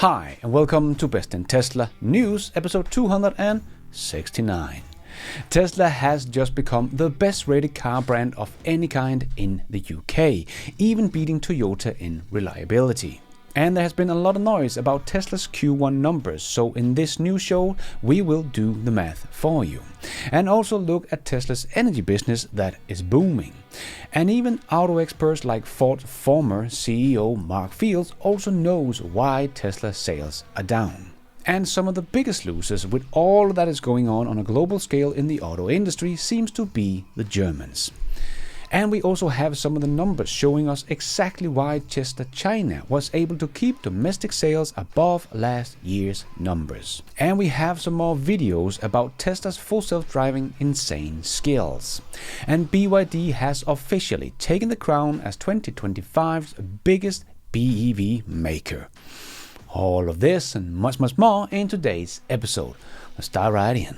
Hi, and welcome to Best in Tesla News, episode 269. Tesla has just become the best rated car brand of any kind in the UK, even beating Toyota in reliability. And there has been a lot of noise about Tesla's Q1 numbers, so in this new show we will do the math for you. And also look at Tesla's energy business that is booming. And even auto experts like Ford's former CEO Mark Fields also knows why Tesla sales are down. And some of the biggest losers with all that is going on a global scale in the auto industry seems to be the Germans. And we also have some of the numbers showing us exactly why Tesla China was able to keep domestic sales above last year's numbers. And we have some more videos about Tesla's full self-driving insane skills. And BYD has officially taken the crown as 2025's biggest BEV maker. All of this and much more in today's episode. Let's dive right in.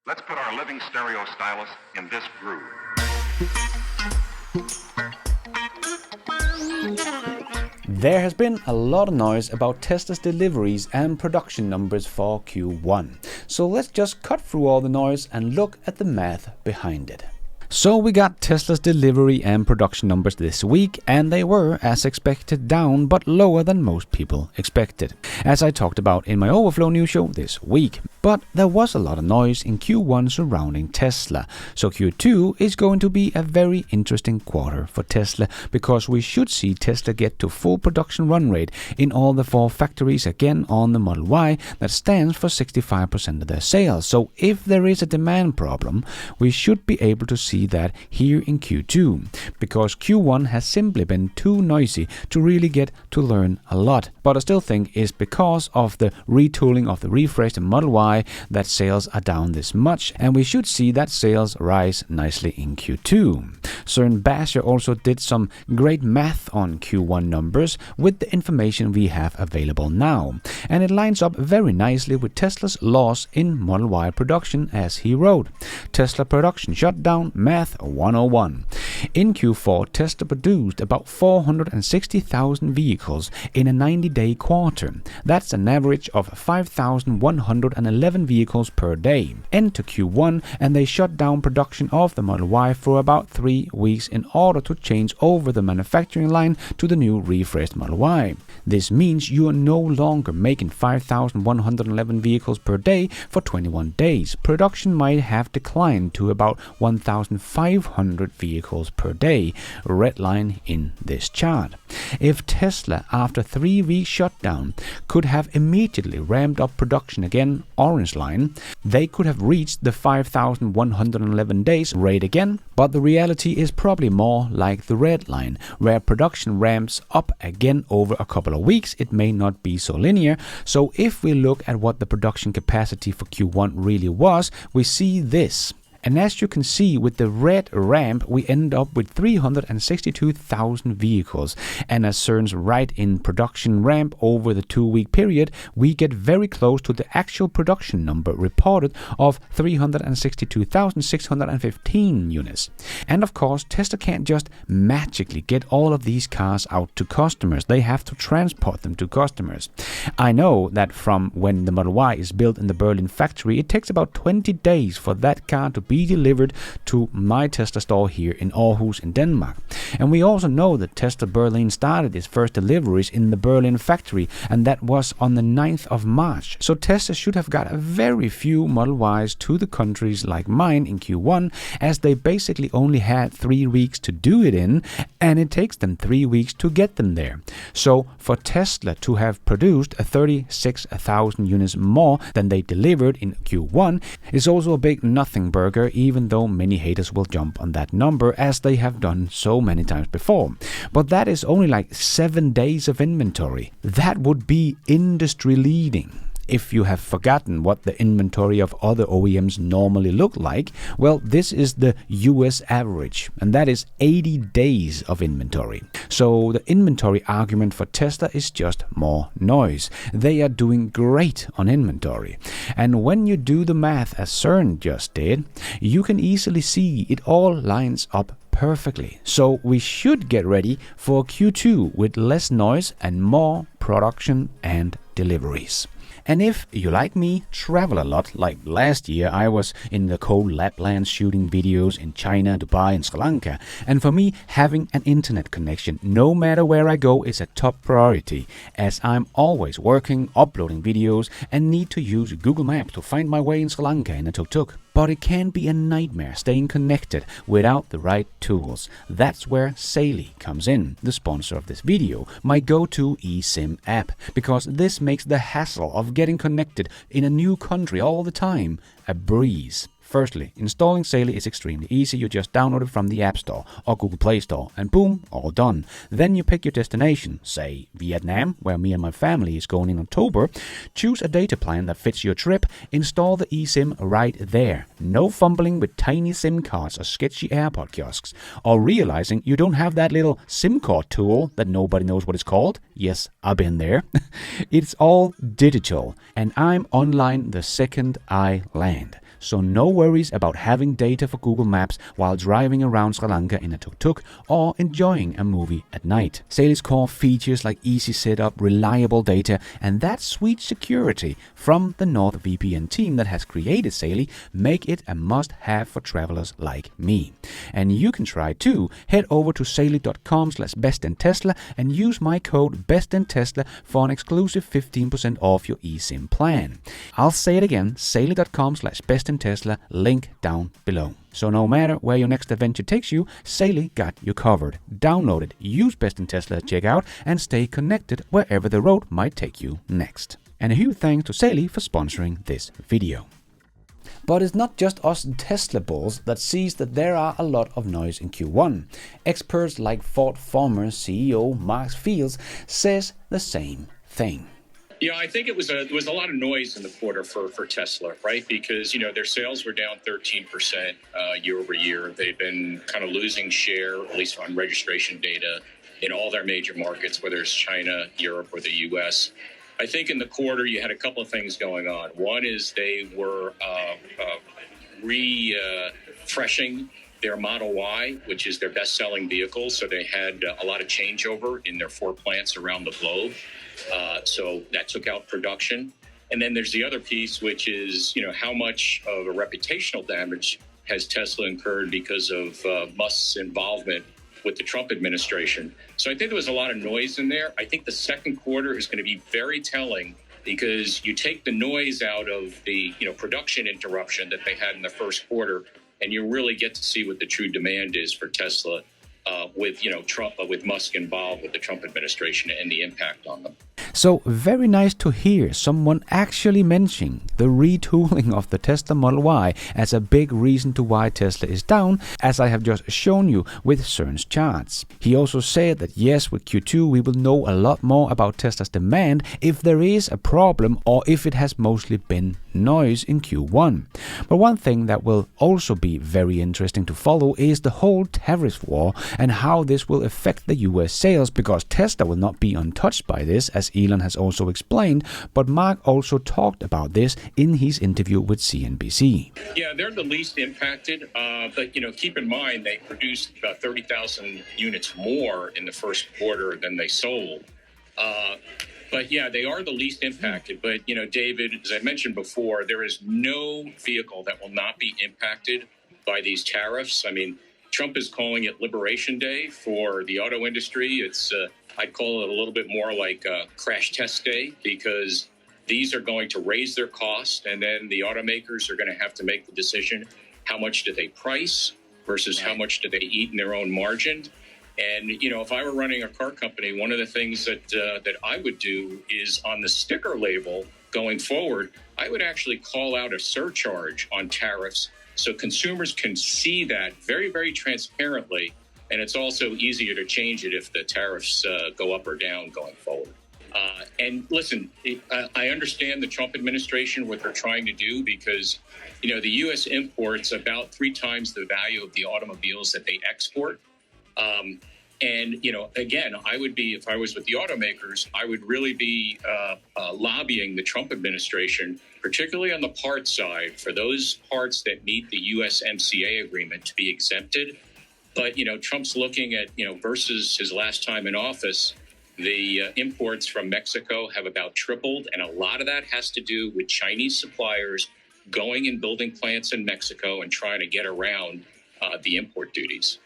Let's put our living stereo stylus in this groove. There has been a lot of noise about Tesla's deliveries and production numbers for Q1. So let's just cut through all the noise and look at the math behind it. So we got Tesla's delivery and production numbers this week, and they were, as expected, down but lower than most people expected, as I talked about in my Overflow news show this week. But there was a lot of noise in Q1 surrounding Tesla, so Q2 is going to be a very interesting quarter for Tesla, because we should see Tesla get to full production run rate in all the 4 factories again on the Model Y that stands for 65% of their sales. So if there is a demand problem, we should be able to see that here in Q2, because Q1 has simply been too noisy to really get to learn a lot. But I still think it's because of the retooling of the refreshed Model Y that sales are down this much, and we should see that sales rise nicely in Q2. Søren Basher also did some great math on Q1 numbers with the information we have available now, and it lines up very nicely with Tesla's loss in Model Y production, as he wrote. Tesla production shut down, Math 101. In Q4, Tesla produced about 460,000 vehicles in a 90-day quarter. That's an average of 5,111 vehicles per day. Enter Q1, and they shut down production of the Model Y for about 3 weeks in order to change over the manufacturing line to the new refreshed Model Y. This means you are no longer making 5,111 vehicles per day for 21 days. Production might have declined to about 1,500 vehicles per day, red line in this chart. If Tesla, after 3 weeks shutdown, could have immediately ramped up production again, orange line, they could have reached the 5,111 days rate again, but the reality is probably more like the red line, where production ramps up again over a couple of weeks. It may not be so linear, so if we look at what the production capacity for Q1 really was, we see this. And as you can see with the red ramp, we end up with 362,000 vehicles. And as Søren's right in production ramp over the 2-week period, we get very close to the actual production number reported of 362,615 units. And of course, Tesla can't just magically get all of these cars out to customers. They have to transport them to customers. I know that from when the Model Y is built in the Berlin factory, it takes about 20 days for that car to be delivered to my Tesla store here in Aarhus in Denmark. And we also know that Tesla Berlin started its first deliveries in the Berlin factory, and that was on the 9th of March. So Tesla should have got a very few Model Ys to the countries like mine in Q1, as they basically only had 3 weeks to do it in, and it takes them 3 weeks to get them there. So for Tesla to have produced 36,000 units more than they delivered in Q1 is also a big nothing burger, even though many haters will jump on that number, as they have done so many times before. But that is only like 7 days of inventory. That would be industry leading. If you have forgotten what the inventory of other OEMs normally look like, well, this is the US average, and that is 80 days of inventory. So the inventory argument for Tesla is just more noise. They are doing great on inventory. And when you do the math as CERN just did, you can easily see it all lines up perfectly. So we should get ready for Q2 with less noise and more production and deliveries. And if you, like me, travel a lot, like last year I was in the cold Lapland shooting videos in China, Dubai and Sri Lanka, and for me having an internet connection no matter where I go is a top priority, as I'm always working, uploading videos and need to use Google Maps to find my way in Sri Lanka in a tuk-tuk. But it can be a nightmare staying connected without the right tools. That's where Saily comes in, the sponsor of this video, my go-to eSIM app, because this makes the hassle of getting connected in a new country all the time a breeze. Firstly, installing Saily is extremely easy. You just download it from the App Store or Google Play Store and boom, all done. Then you pick your destination, say Vietnam, where me and my family is going in October. Choose a data plan that fits your trip. Install the eSIM right there. No fumbling with tiny SIM cards or sketchy AirPod kiosks, or realizing you don't have that little SIM card tool that nobody knows what it's called. Yes, I've been there. It's all digital, and I'm online the second I land. So no worries about having data for Google Maps while driving around Sri Lanka in a tuk-tuk or enjoying a movie at night. Saily's core features like easy setup, reliable data, and that sweet security from the NordVPN team that has created Saily make it a must-have for travelers like me. And you can try too. Head over to saily.com/bestinTesla and use my code bestinTesla for an exclusive 15% off your eSIM plan. I'll say it again, saily.com/bestinTesla, link down below. So no matter where your next adventure takes you, Saily got you covered. Download it, use bestinTesla at checkout, and stay connected wherever the road might take you next. And a huge thanks to Saily for sponsoring this video. But it's not just us Tesla bulls that sees that there are a lot of noise in Q1. Experts like Ford former CEO Mark Fields says the same thing. Yeah, I think it was a lot of noise in the quarter for Tesla, right? Because, their sales were down 13% year over year. They've been kind of losing share, at least on registration data, in all their major markets, whether it's China, Europe, or the U.S. I think in the quarter you had a couple of things going on. One is they were refreshing their Model Y, which is their best-selling vehicle. So they had a lot of changeover in their 4 plants around the globe. So that took out production. And then there's the other piece, which is, how much of a reputational damage has Tesla incurred because of Musk's involvement with the Trump administration. So I think there was a lot of noise in there. I think the second quarter is going to be very telling because you take the noise out of the, production interruption that they had in the first quarter, and you really get to see what the true demand is for Tesla with Trump, with Musk involved with the Trump administration and the impact on them. So very nice to hear someone actually mentioning the retooling of the Tesla Model Y as a big reason to why Tesla is down, as I have just shown you with CERN's charts. He also said that yes, with Q2 we will know a lot more about Tesla's demand if there is a problem or if it has mostly been noise in Q1. But one thing that will also be very interesting to follow is the whole tariff war and how this will affect the US sales, because Tesla will not be untouched by this, as Elon has also explained, but Mark also talked about this in his interview with CNBC. Yeah, they're the least impacted, but keep in mind they produced about 30,000 units more in the first quarter than they sold. But yeah, they are the least impacted. But, David, as I mentioned before, there is no vehicle that will not be impacted by these tariffs. I mean, Trump is calling it Liberation Day for the auto industry. It's I'd call it a little bit more like a crash test day, because these are going to raise their cost, and then the automakers are going to have to make the decision, how much do they price versus how much do they eat in their own margin. And, if I were running a car company, one of the things that I would do is on the sticker label going forward, I would actually call out a surcharge on tariffs so consumers can see that very, very transparently. And it's also easier to change it if the tariffs go up or down going forward. And listen, I understand the Trump administration, what they're trying to do, because, the U.S. imports about 3 times the value of the automobiles that they export. And, again, I would be, if I was with the automakers, I would really be lobbying the Trump administration, particularly on the parts side, for those parts that meet the USMCA agreement to be exempted. But, Trump's looking at, versus his last time in office, the imports from Mexico have about tripled. And a lot of that has to do with Chinese suppliers going and building plants in Mexico and trying to get around the import duties.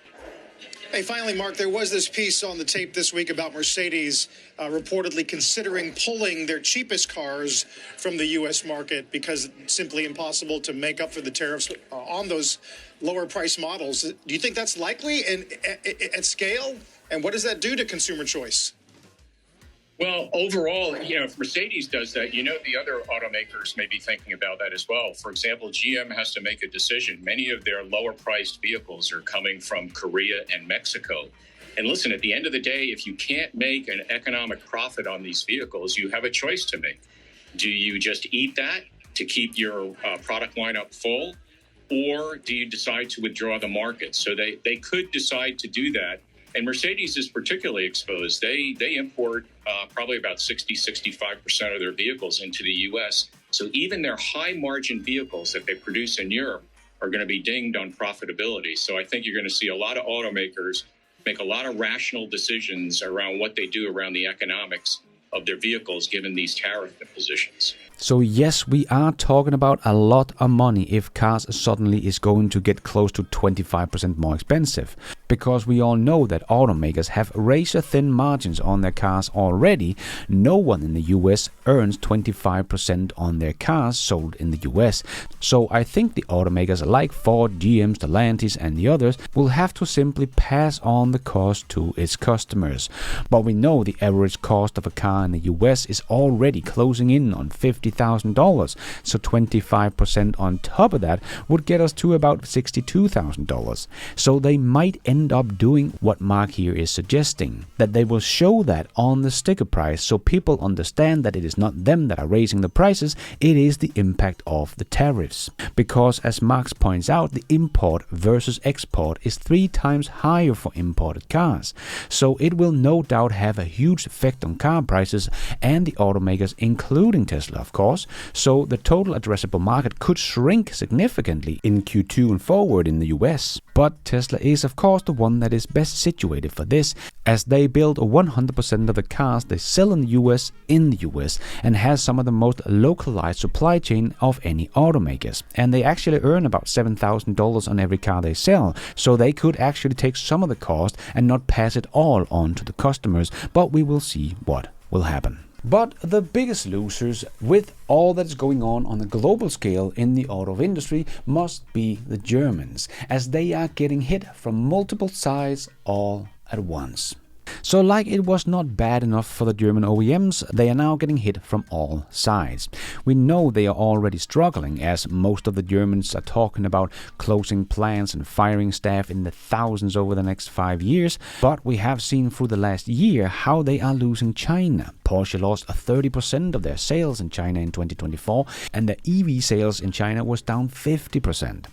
Hey, finally, Mark, there was this piece on the tape this week about Mercedes reportedly considering pulling their cheapest cars from the U.S. market because it's simply impossible to make up for the tariffs on those lower price models. Do you think that's likely and at scale? And what does that do to consumer choice? Well, overall, if Mercedes does that, the other automakers may be thinking about that as well. For example, GM has to make a decision. Many of their lower priced vehicles are coming from Korea and Mexico. And listen, at the end of the day, if you can't make an economic profit on these vehicles, you have a choice to make. Do you just eat that to keep your product lineup full? Or do you decide to withdraw the market? So they could decide to do that. And Mercedes is particularly exposed. They import probably about 65% of their vehicles into the U.S. So even their high-margin vehicles that they produce in Europe are going to be dinged on profitability. So I think you're going to see a lot of automakers make a lot of rational decisions around what they do around the economics of their vehicles given these tariff impositions. So yes, we are talking about a lot of money if cars suddenly is going to get close to 25% more expensive. Because we all know that automakers have razor-thin margins on their cars already. No one in the US earns 25% on their cars sold in the US. So I think the automakers like Ford, GM, Stellantis and the others will have to simply pass on the cost to its customers. But we know the average cost of a car in the US is already closing in on $50,000. So 25% on top of that would get us to about $62,000. So they might end up doing what Mark here is suggesting, that they will show that on the sticker price so people understand that it is not them that are raising the prices, it is the impact of the tariffs. Because as Mark points out, the import versus export is 3 times higher for imported cars. So it will no doubt have a huge effect on car prices and the automakers, including Tesla, of course. So the total addressable market could shrink significantly in Q2 and forward in the US. But Tesla is, of course, the one that is best situated for this, as they build 100% of the cars they sell in the US and has some of the most localized supply chain of any automakers. And they actually earn about $7,000 on every car they sell, so they could actually take some of the cost and not pass it all on to the customers, but we will see what will happen. But the biggest losers with all that is going on the global scale in the auto industry must be the Germans, as they are getting hit from multiple sides all at once. So like it was not bad enough for the German OEMs, they are now getting hit from all sides. We know they are already struggling, as most of the Germans are talking about closing plants and firing staff in the thousands over the next 5 years. But we have seen through the last year how they are losing China. Porsche lost 30% of their sales in China in 2024, and the EV sales in China was down 50%.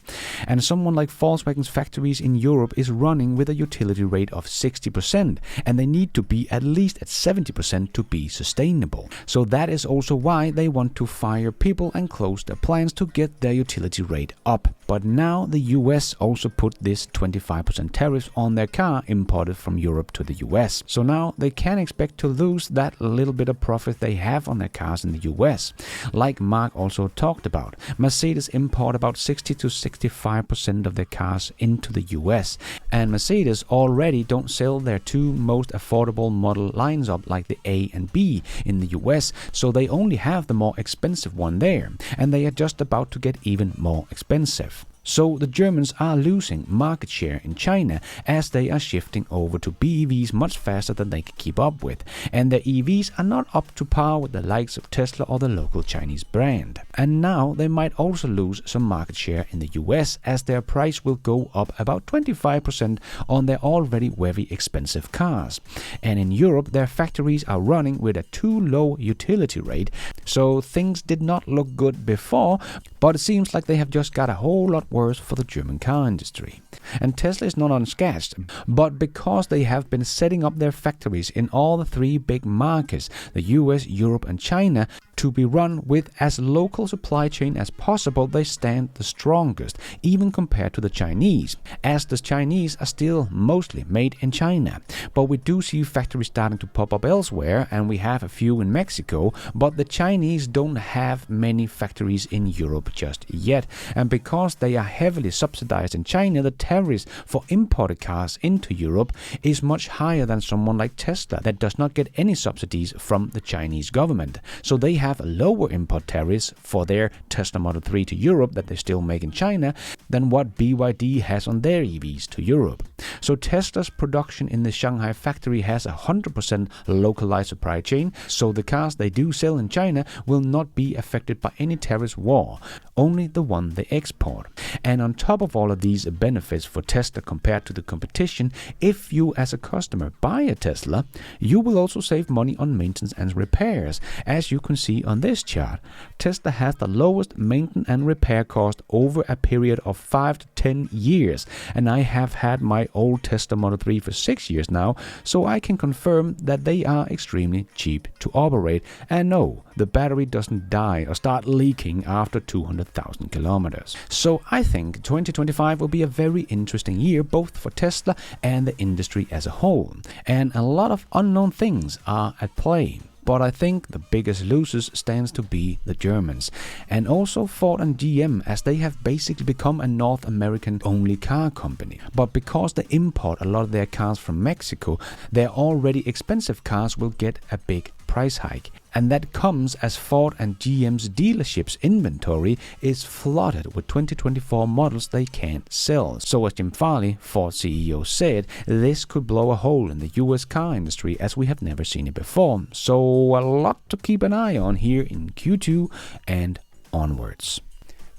And someone like Volkswagen's factories in Europe is running with a utility rate of 60%, and they need to be at least at 70% to be sustainable. So that is also why they want to fire people and close their plants to get their utility rate up. But now the US also put this 25% tariff on their car imported from Europe to the US. So now they can expect to lose that little bit of profit they have on their cars in the US. Like Mark also talked about, Mercedes import about 60 to 65% of their cars into the US. And Mercedes already don't sell their 2 most affordable model lines up like the A and B in the US, so they only have the more expensive one there, and they are just about to get even more expensive. So the Germans are losing market share in China as they are shifting over to BEVs much faster than they can keep up with, and their EVs are not up to par with the likes of Tesla or the local Chinese brand. And now they might also lose some market share in the US as their price will go up about 25% on their already very expensive cars. And in Europe their factories are running with a too low utility rate, so things did not look good before, but it seems like they have just got a whole lot worse for the German car industry. And Tesla is not unscathed, but because they have been setting up their factories in all the three big markets, the US, Europe and China, to be run with as local supply chain as possible, they stand the strongest, even compared to the Chinese, as the Chinese are still mostly made in China. But we do see factories starting to pop up elsewhere, and we have a few in Mexico, but the Chinese don't have many factories in Europe just yet. And because they are heavily subsidized in China, the tariffs for imported cars into Europe is much higher than someone like Tesla that does not get any subsidies from the Chinese government. So they have lower import tariffs for their Tesla Model 3 to Europe that they still make in China than what BYD has on their EVs to Europe. So Tesla's production in the Shanghai factory has 100% localized supply chain, so the cars they do sell in China will not be affected by any tariffs war, only the one they export. And on top of all of these benefits for Tesla compared to the competition, if you as a customer buy a Tesla, you will also save money on maintenance and repairs. As you can see on this chart, Tesla has the lowest maintenance and repair cost over a period of 5 to 10 years, and I have had my old Tesla Model 3 for 6 years now, so I can confirm that they are extremely cheap to operate, and no, the battery doesn't die or start leaking after 200,000 kilometers. So I think 2025 will be a very interesting year both for Tesla and the industry as a whole, and a lot of unknown things are at play. But I think the biggest losers stands to be the Germans, and also Ford and GM, as they have basically become a North American only car company. But because they import a lot of their cars from Mexico, their already expensive cars will get a big price hike. And that comes as Ford and GM's dealerships inventory is flooded with 2024 models they can't sell. So as Jim Farley, Ford CEO, said, this could blow a hole in the US car industry as we have never seen it before. So a lot to keep an eye on here in Q2 and onwards.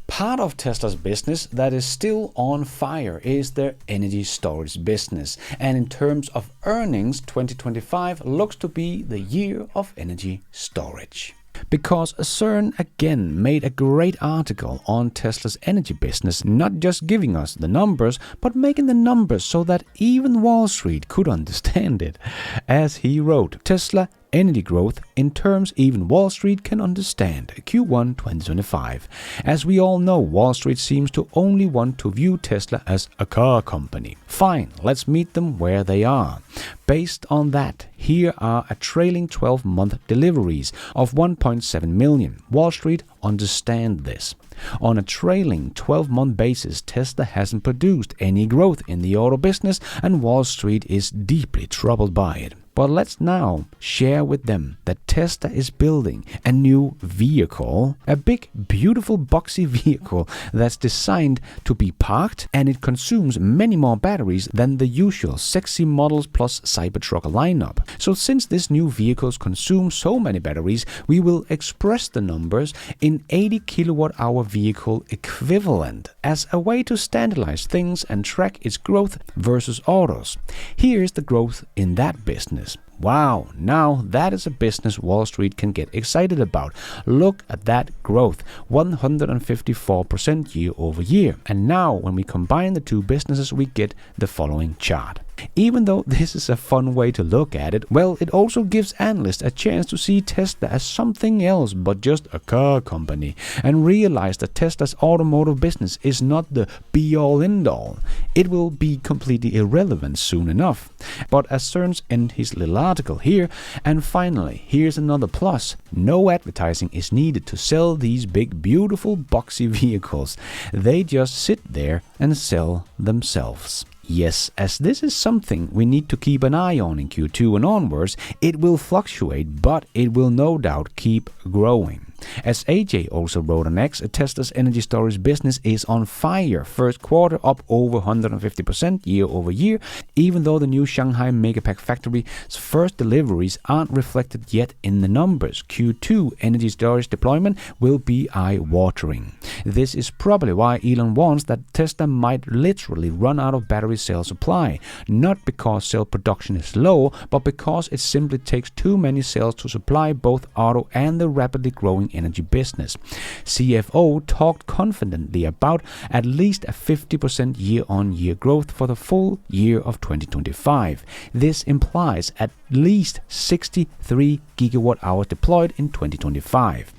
Part of Tesla's business that is still on fire is their energy storage business. And in terms of earnings, 2025 looks to be the year of energy storage. Because CERN again made a great article on Tesla's energy business, not just giving us the numbers, but making the numbers so that even Wall Street could understand it. As he wrote, Tesla energy growth in terms even Wall Street can understand, Q1 2025. As we all know, Wall Street seems to only want to view Tesla as a car company. Fine, let's meet them where they are. Based on that, here are a trailing 12-month deliveries of 1.7 million. Wall Street understand this. On a trailing 12-month basis, Tesla hasn't produced any growth in the auto business, and Wall Street is deeply troubled by it. But let's now share with them that Tesla is building a new vehicle, a big, beautiful, boxy vehicle that's designed to be parked, and it consumes many more batteries than the usual sexy models plus Cybertruck lineup. So since this new vehicle consumes so many batteries, we will express the numbers in 80 kilowatt-hour vehicle equivalent as a way to standardize things and track its growth versus autos. Here's the growth in that business. Wow, now that is a business Wall Street can get excited about. Look at that growth, 154% year over year. And now when we combine the two businesses, we get the following chart. Even though this is a fun way to look at it, well, it also gives analysts a chance to see Tesla as something else but just a car company, and realize that Tesla's automotive business is not the be-all end-all. It will be completely irrelevant soon enough. But as CERN ends his little article here, and finally, here's another plus. No advertising is needed to sell these big, beautiful, boxy vehicles. They just sit there and sell themselves. Yes, as this is something we need to keep an eye on in Q2 and onwards, it will fluctuate, but it will no doubt keep growing. As AJ also wrote on X, Tesla's energy storage business is on fire. First quarter up over 150% year over year, even though the new Shanghai Megapack factory's first deliveries aren't reflected yet in the numbers. Q2 energy storage deployment will be eye-watering. This is probably why Elon wants that Tesla might literally run out of battery cell supply, not because cell production is low, but because it simply takes too many cells to supply both auto and the rapidly growing energy business. CFO talked confidently about at least a 50% year-on-year growth for the full year of 2025. This implies at least 63 gigawatt hours deployed in 2025.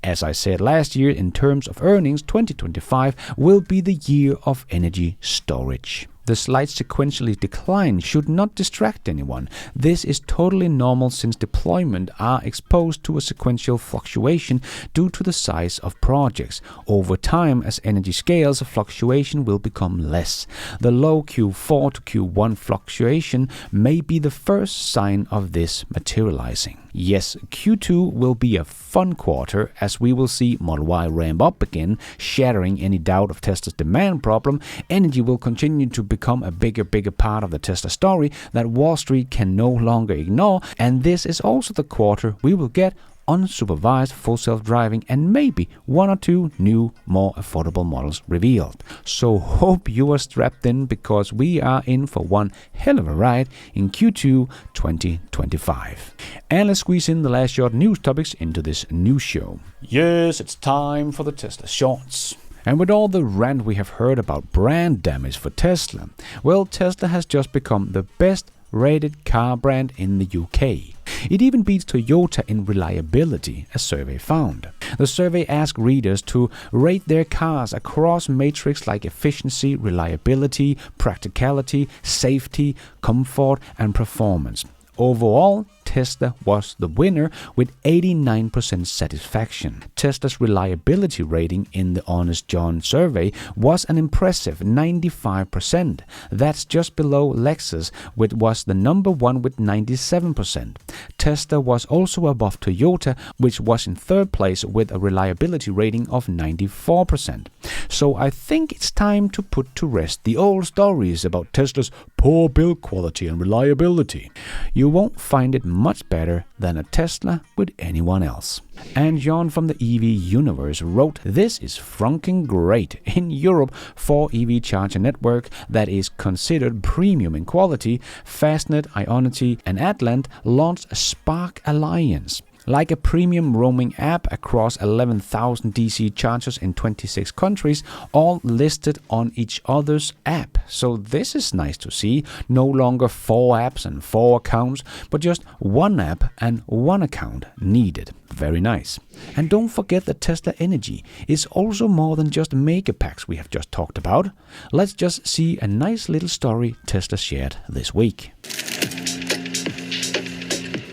As I said last year, in terms of earnings, 2025 will be the year of energy storage. The slight sequentially decline should not distract anyone. This is totally normal since deployment are exposed to a sequential fluctuation due to the size of projects. Over time, as energy scales, fluctuation will become less. The low Q4 to Q1 fluctuation may be the first sign of this materializing. Yes, Q2 will be a fun quarter as we will see Model Y ramp up again, shattering any doubt of Tesla's demand problem. Energy will continue to become a bigger part of the Tesla story that Wall Street can no longer ignore, and this is also the quarter we will get unsupervised full self-driving and maybe one or two new, more affordable models revealed. So hope you are strapped in because we are in for one hell of a ride in Q2 2025. And let's squeeze in the last short news topics into this news show. Yes, it's time for the Tesla Shorts. And with all the rant we have heard about brand damage for Tesla, well, Tesla has just become the best rated car brand in the UK. It even beats Toyota in reliability, a survey found. The survey asked readers to rate their cars across metrics like efficiency, reliability, practicality, safety, comfort, and performance. Overall, Tesla was the winner with 89% satisfaction. Tesla's reliability rating in the Honest John survey was an impressive 95%. That's just below Lexus, which was the number one with 97%. Tesla was also above Toyota, which was in third place with a reliability rating of 94%. So I think it's time to put to rest the old stories about Tesla's poor build quality and reliability. You won't find it much better than a Tesla with anyone else. And John from the EV Universe wrote, "This is frunking great. In Europe, 4 EV charger network that is considered premium in quality, Fastnet, Ionity and Atlant launched a Spark Alliance. Like a premium roaming app across 11,000 DC chargers in 26 countries, all listed on each other's app. So this is nice to see. No longer 4 apps and 4 accounts, but just 1 app and 1 account needed. Very nice. And don't forget that Tesla Energy is also more than just Megapacks we have just talked about. Let's just see a nice little story Tesla shared this week.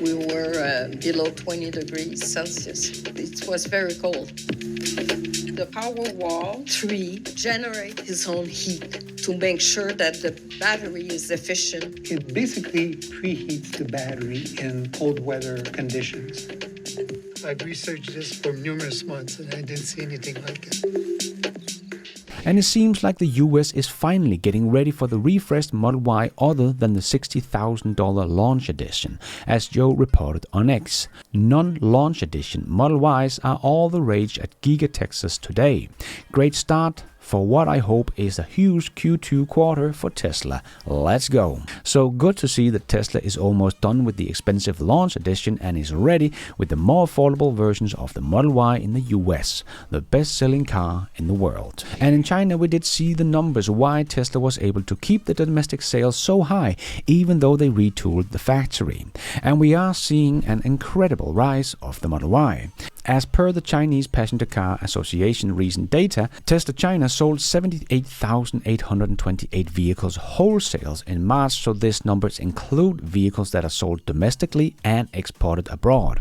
We were below 20 degrees Celsius. It was very cold. The Powerwall 3 generates its own heat to make sure that the battery is efficient. It basically preheats the battery in cold weather conditions. I've researched this for numerous months and I didn't see anything like it. And it seems like the US is finally getting ready for the refreshed Model Y other than the $60,000 launch edition, as Joe reported on X. Non-launch edition Model Ys are all the rage at Giga Texas today. Great start for what I hope is a huge Q2 quarter for Tesla. Let's go. So good to see that Tesla is almost done with the expensive launch edition and is ready with the more affordable versions of the Model Y in the US, the best-selling car in the world. And in China we did see the numbers why Tesla was able to keep the domestic sales so high even though they retooled the factory. And we are seeing an incredible rise of the Model Y. As per the Chinese Passenger Car Association recent data, Tesla China sold 78,828 vehicles wholesales in March, so these numbers include vehicles that are sold domestically and exported abroad.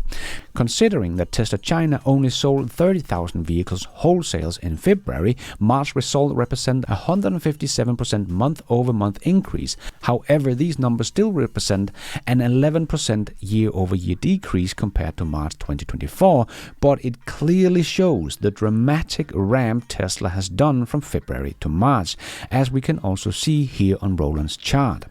Considering that Tesla China only sold 30,000 vehicles wholesales in February, March result represent a 157% month-over-month increase. However, these numbers still represent an 11% year-over-year decrease compared to March 2024, but it clearly shows the dramatic ramp Tesla has done from February to March, as we can also see here on Roland's chart.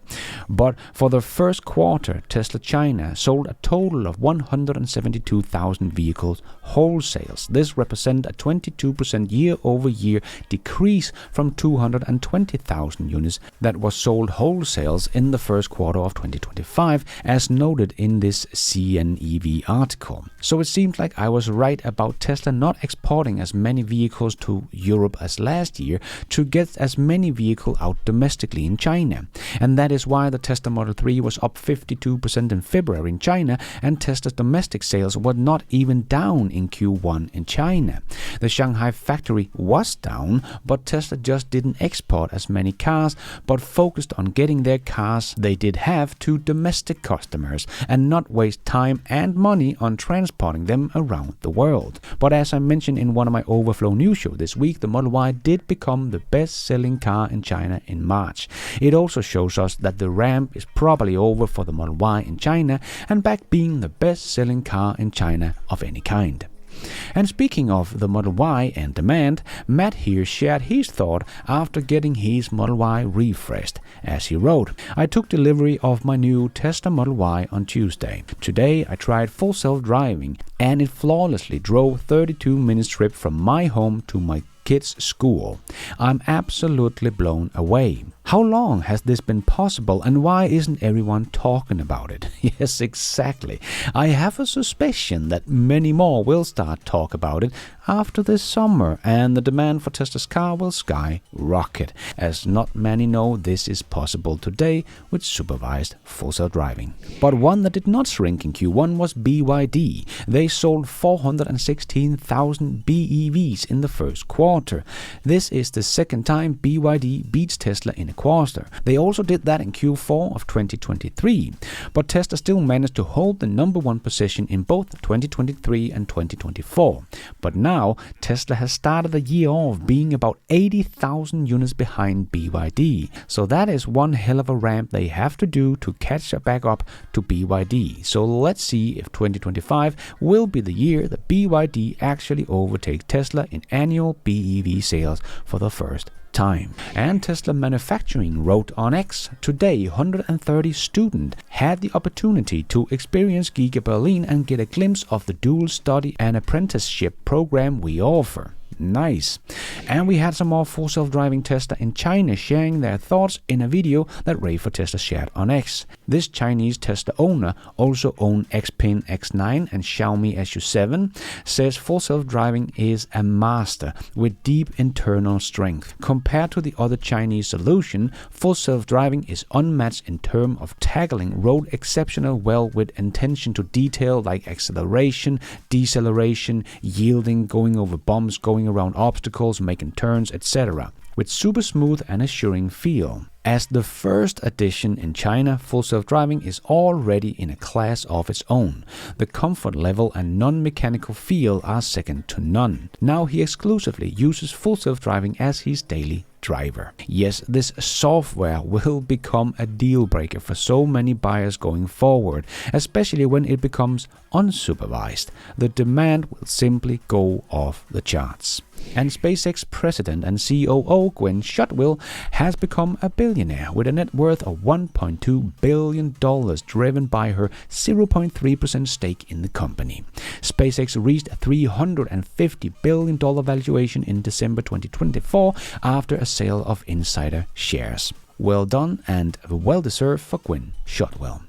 But for the first quarter, Tesla China sold a total of 172,000 vehicles wholesales. This represents a 22% year-over-year decrease from 220,000 units that was sold wholesales in the first quarter of 2025, as noted in this CNEV article. So it seems like I was right about Tesla not exporting as many vehicles to Europe as last year to get as many vehicles out domestically in China. And that is why the Tesla Model 3 was up 52% in February in China, and Tesla's domestic sales were not even down in Q1 in China. The Shanghai factory was down, but Tesla just didn't export as many cars, but focused on getting their cars they did have to domestic customers and not waste time and money on transporting them around the world. But as I mentioned in one of my Overflow news shows this week, the Model Y did become the best-selling car in China in March. It also shows us that the ramp is probably over for the Model Y in China and back being the best-selling car in China of any kind. And speaking of the Model Y and demand, Matt here shared his thought after getting his Model Y refreshed. As he wrote, "I took delivery of my new Tesla Model Y on Tuesday. Today I tried full self-driving and it flawlessly drove 32 minutes trip from my home to my kids' school. I'm absolutely blown away. How long has this been possible and why isn't everyone talking about it?" Yes, exactly. I have a suspicion that many more will start talk about it after this summer, and the demand for Tesla's car will skyrocket, as not many know this is possible today with supervised full self-driving. But one that did not shrink in Q1 was BYD. They sold 416,000 BEVs in the first quarter. This is the second time BYD beats Tesla in a quarter. They also did that in Q4 of 2023, but Tesla still managed to hold the number one position in both 2023 and 2024. But now Tesla has started the year off being about 80,000 units behind BYD, so that is one hell of a ramp they have to do to catch back up to BYD. So let's see if 2025 will be the year that BYD actually overtakes Tesla in annual BEV sales for the first time. And Tesla Manufacturing wrote on X, "Today 130 students had the opportunity to experience Giga Berlin and get a glimpse of the dual study and apprenticeship program we offer." Nice. And we had some more full self-driving Tesla in China sharing their thoughts in a video that Ray for Tesla shared on X. This Chinese Tesla owner also owned Xpeng X9 and Xiaomi SU7, says full self-driving is a master with deep internal strength. Compared to the other Chinese solution, full self-driving is unmatched in terms of tackling road exceptional well with attention to detail like acceleration, deceleration, yielding, going over bumps, going around obstacles, making turns, etc., with super smooth and assuring feel. As the first edition in China, full self-driving is already in a class of its own. The comfort level and non-mechanical feel are second to none. Now he exclusively uses full self-driving as his daily driver. Yes, this software will become a deal breaker for so many buyers going forward, especially when it becomes unsupervised. The demand will simply go off the charts. And SpaceX president and COO Gwynne Shotwell has become a billionaire with a net worth of $1.2 billion driven by her 0.3% stake in the company. SpaceX reached a $350 billion valuation in December 2024 after a sale of insider shares. Well done and well deserved for Gwynne Shotwell.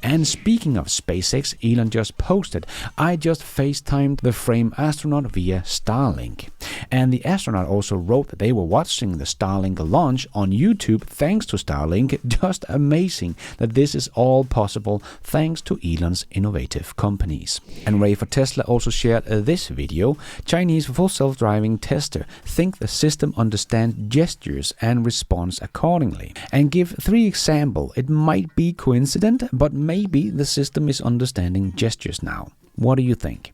And speaking of SpaceX, Elon just posted, "I just FaceTimed the Frame astronaut via Starlink." And the astronaut also wrote that they were watching the Starlink launch on YouTube thanks to Starlink. Just amazing that this is all possible thanks to Elon's innovative companies. And Ray for Tesla also shared this video. Chinese full self-driving tester think the system understands gestures and responds accordingly. And give 3 examples. It might be coincident, but maybe the system is understanding gestures now. What do you think?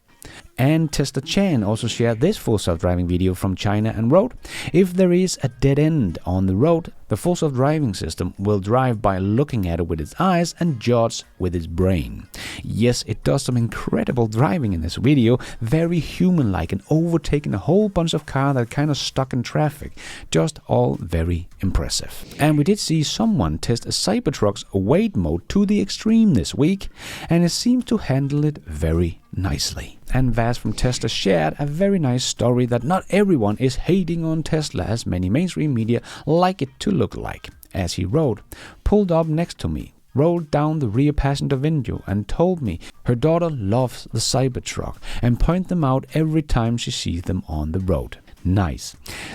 And Tesla Chan also shared this full self-driving video from China and wrote, "If there is a dead end on the road, the full self-driving system will drive by looking at it with its eyes and judge with its brain." Yes, it does some incredible driving in this video, very human-like and overtaking a whole bunch of cars that are kind of stuck in traffic. Just all very impressive. And we did see someone test a Cybertruck's wade mode to the extreme this week, and it seems to handle it very nicely. And Vas from Tesla shared a very nice story that not everyone is hating on Tesla as many mainstream media like it to look like. As he wrote, "Pulled up next to me, rolled down the rear passenger window and told me her daughter loves the Cybertruck and point them out every time she sees them on the road." Nice.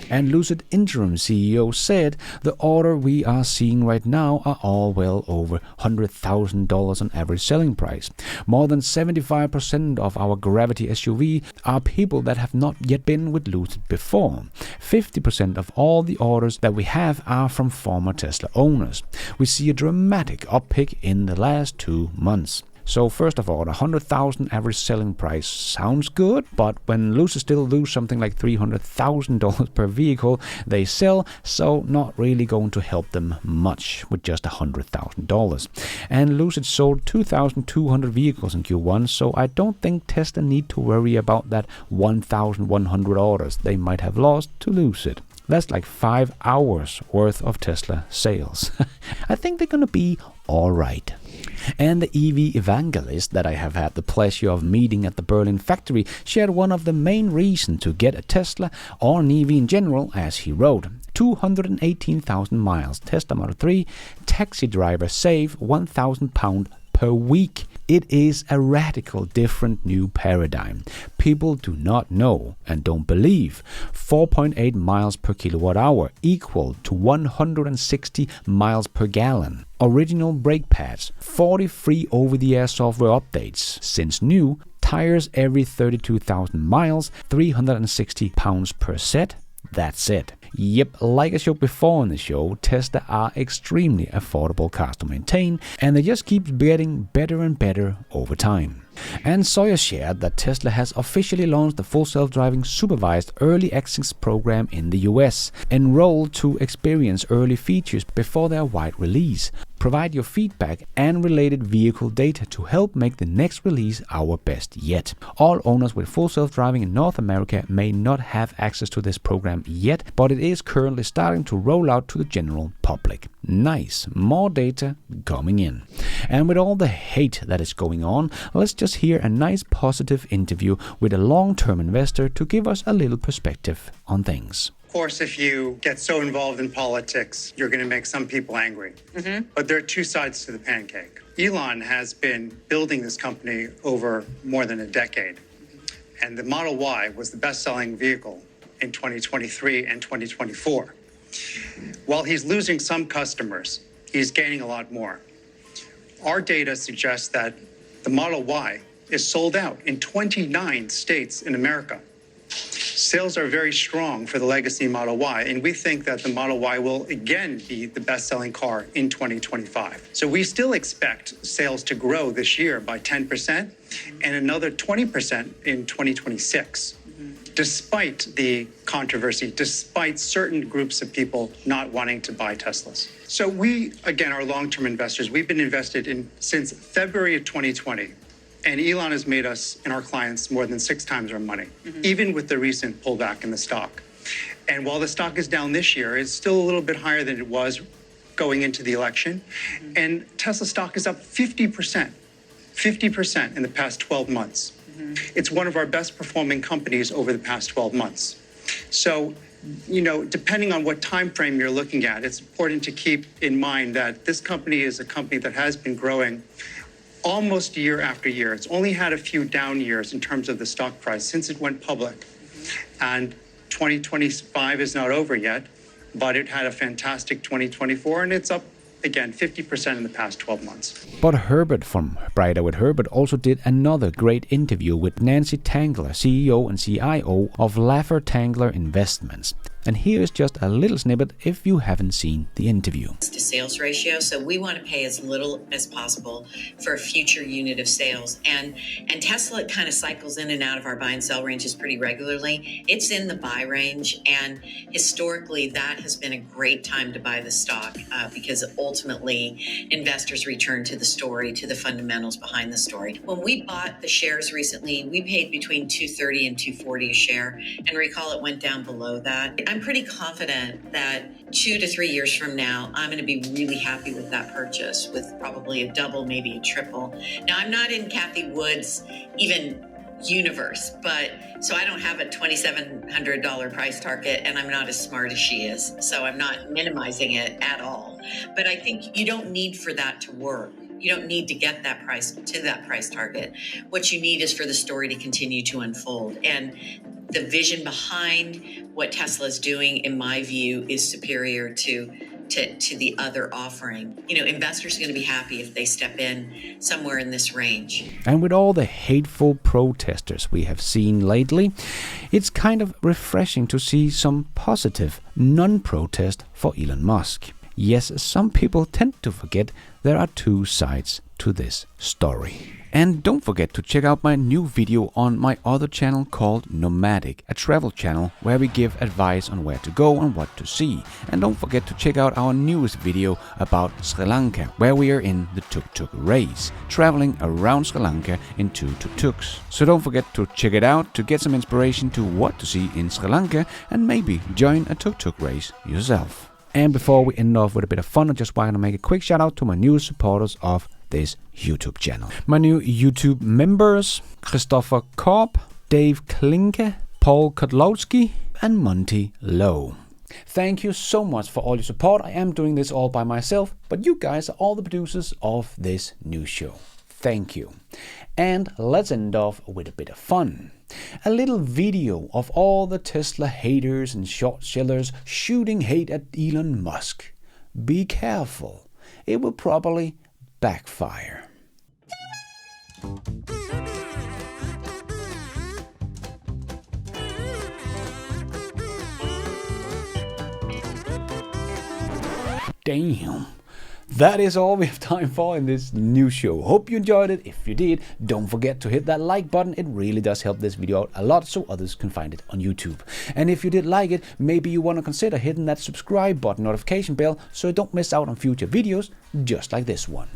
And Lucid interim CEO said the order we are seeing right now are all well over $100,000 on average selling price. More than 75% of our Gravity SUV are people that have not yet been with Lucid before. 50% of all the orders that we have are from former Tesla owners. We see a dramatic uptick in the last 2 months. So first of all, 100,000 average selling price sounds good, but when Lucid still lose something like $300,000 per vehicle they sell, so not really going to help them much with just $100,000. And Lucid sold 2,200 vehicles in Q1, so I don't think Tesla need to worry about that 1,100 orders they might have lost to Lucid. That's like 5 hours worth of Tesla sales. I think they're gonna be alright. And the EV evangelist that I have had the pleasure of meeting at the Berlin factory shared one of the main reasons to get a Tesla or an EV in general, as he wrote, 218,000 miles Tesla Model 3, taxi driver save £1,000 per week. It is a radical different new paradigm. People do not know and don't believe 4.8 miles per kilowatt hour equal to 160 miles per gallon. Original brake pads, 40 free over-the-air software updates since new, tires every 32,000 miles, £360 per set. That's it. Yep, like I showed before in the show, Tesla are extremely affordable cars to maintain, and they just keep getting better and better over time. And Sawyer shared that Tesla has officially launched the full self-driving supervised early access program in the US. Enroll to experience early features before their wide release. Provide your feedback and related vehicle data to help make the next release our best yet. All owners with full self-driving in North America may not have access to this program yet, but it is currently starting to roll out to the general public. Nice, more data coming in. And with all the hate that is going on, let's just hear a nice positive interview with a long-term investor to give us a little perspective on things. Of course, if you get so involved in politics, you're going to make some people angry. But there are two sides to the pancake. Elon has been building this company over more than a decade. And the Model Y was the best-selling vehicle in 2023 and 2024. While he's losing some customers, he's gaining a lot more. Our data suggests that the Model Y is sold out in 29 states in America. Sales are very strong for the legacy Model Y, and we think that the Model Y will again be the best-selling car in 2025. So we still expect sales to grow this year by 10% and another 20% in 2026, despite the controversy, despite certain groups of people not wanting to buy Teslas. So we, again, are long-term investors. We've been invested in since February of 2020. And Elon has made us and our clients more than 6 times our money, even with the recent pullback in the stock. And while the stock is down this year, it's still a little bit higher than it was going into the election. And Tesla stock is up 50% in the past 12 months. It's one of our best performing companies over the past 12 months. So, you know, depending on what time frame you're looking at, it's important to keep in mind that this company is a company that has been growing almost year after year. It's only had a few down years in terms of the stock price since it went public. And 2025 is not over yet, but it had a fantastic 2024, and it's up again 50% in the past 12 months. But Herbert from Brighter with Herbert also did another great interview with Nancy Tangler, CEO and CIO of Laffer Tangler Investments. And here is just a little snippet if you haven't seen the interview. To sales ratio, so we want to pay as little as possible for a future unit of sales. And Tesla kind of cycles in and out of our buy and sell ranges pretty regularly. It's in the buy range, and historically that has been a great time to buy the stock because ultimately investors return to the story, to the fundamentals behind the story. When we bought the shares recently, we paid between $230 and $240 a share, and recall it went down below that. I'm pretty confident that 2 to 3 years from now, I'm going to be really happy with that purchase, with probably a double, maybe a triple. Now, I'm not in Kathy Wood's even universe, but so I don't have a $2,700 price target, and I'm not as smart as she is, so I'm not minimizing it at all. But I think you don't need for that to work. You don't need to get that price to that price target. What you need is for the story to continue to unfold. And the vision behind what Tesla is doing, in my view, is superior to the other offering. You know, investors are going to be happy if they step in somewhere in this range. And with all the hateful protesters we have seen lately, it's kind of refreshing to see some positive non-protest for Elon Musk. Yes, some people tend to forget there are two sides to this story. And don't forget to check out my new video on my other channel called Nomadic, a travel channel where we give advice on where to go and what to see. And don't forget to check out our newest video about Sri Lanka, where we are in the tuk-tuk race, traveling around Sri Lanka in 2 tuk-tuks. So don't forget to check it out to get some inspiration to what to see in Sri Lanka and maybe join a tuk-tuk race yourself. And before we end off with a bit of fun, I just want to make a quick shout out to my new supporters of this YouTube channel. My new YouTube members: Christopher Korb, Dave Klinke, Paul Kotlowski, and Monty Lowe. Thank you so much for all your support. I am doing this all by myself, but you guys are all the producers of this new show. Thank you. And let's end off with a bit of fun. A little video of all the Tesla haters and short sellers shooting hate at Elon Musk. Be careful. It will probably backfire. Damn. That is all we have time for in this new show. Hope you enjoyed it. If you did, don't forget to hit that like button. It really does help this video out a lot so others can find it on YouTube. And if you did like it, maybe you want to consider hitting that subscribe button, notification bell, so you don't miss out on future videos just like this one.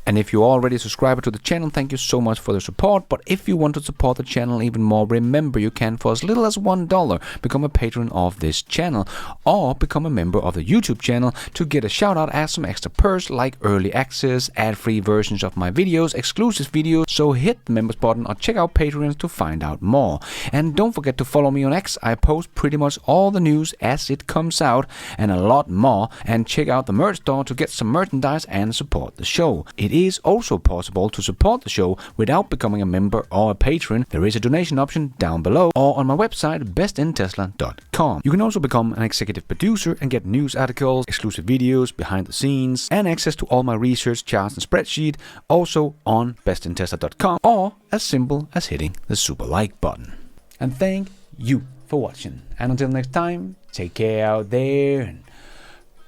And if you're already a subscriber to the channel, thank you so much for the support. But if you want to support the channel even more, remember you can, for as little as $1, become a patron of this channel or become a member of the YouTube channel to get a shout out as some extra perks like early access, ad-free versions of my videos, exclusive videos. So hit the members button or check out Patreon to find out more. And don't forget to follow me on X. I post pretty much all the news as it comes out and a lot more. And check out the merch store to get some merchandise and support the show. It is also possible to support the show without becoming a member or a patron. There is a donation option down below or on my website bestintesla.com. You can also become an executive producer and get news articles, exclusive videos, behind the scenes, and access to all my research charts and spreadsheet also on bestintesla.com, or as simple as hitting the super like button. And thank you for watching. And until next time, take care out there and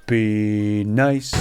be nice.